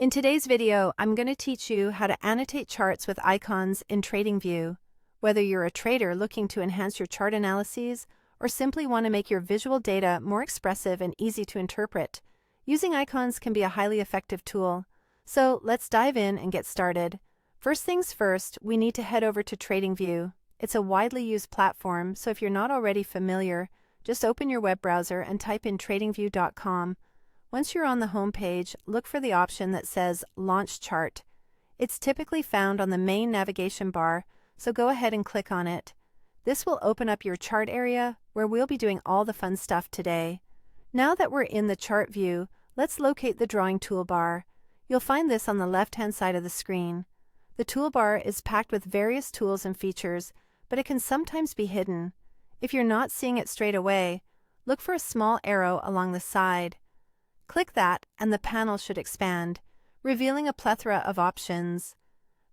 In today's video, I'm going to teach you how to annotate charts with icons in TradingView. Whether you're a trader looking to enhance your chart analyses or simply want to make your visual data more expressive and easy to interpret, using icons can be a highly effective tool. So let's dive in and get started. First things first, we need to head over to TradingView. It's a widely used platform, so if you're not already familiar, just open your web browser and type in tradingview.com. Once you're on the home page, look for the option that says Launch Chart. It's typically found on the main navigation bar, so go ahead and click on it. This will open up your chart area, where we'll be doing all the fun stuff today. Now that we're in the chart view, let's locate the drawing toolbar. You'll find this on the left-hand side of the screen. The toolbar is packed with various tools and features, but it can sometimes be hidden. If you're not seeing it straight away, look for a small arrow along the side. Click that and the panel should expand, revealing a plethora of options.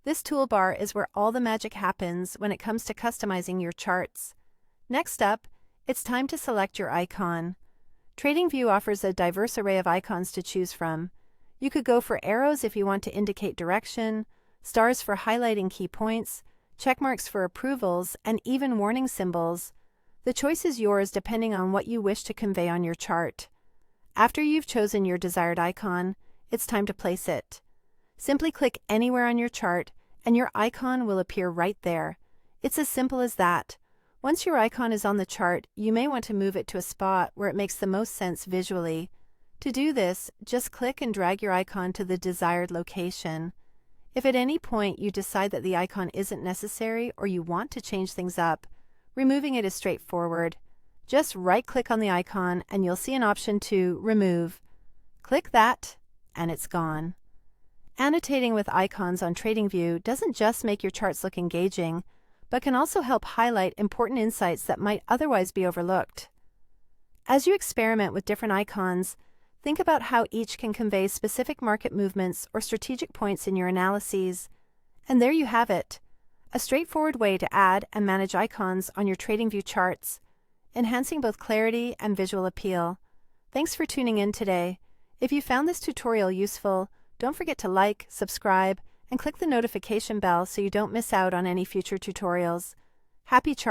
This toolbar is where all the magic happens when it comes to customizing your charts. Next up, it's time to select your icon. TradingView offers a diverse array of icons to choose from. You could go for arrows if you want to indicate direction, stars for highlighting key points, checkmarks for approvals, and even warning symbols. The choice is yours depending on what you wish to convey on your chart. After you've chosen your desired icon, it's time to place it. Simply click anywhere on your chart, and your icon will appear right there. It's as simple as that. Once your icon is on the chart, you may want to move it to a spot where it makes the most sense visually. To do this, just click and drag your icon to the desired location. If at any point you decide that the icon isn't necessary or you want to change things up, removing it is straightforward. Just right-click on the icon and you'll see an option to remove. Click that, and it's gone. Annotating with icons on TradingView doesn't just make your charts look engaging, but can also help highlight important insights that might otherwise be overlooked. As you experiment with different icons, think about how each can convey specific market movements or strategic points in your analyses. And there you have it, a straightforward way to add and manage icons on your TradingView charts, enhancing both clarity and visual appeal. Thanks for tuning in today. If you found this tutorial useful, don't forget to like, subscribe, and click the notification bell so you don't miss out on any future tutorials. Happy charting!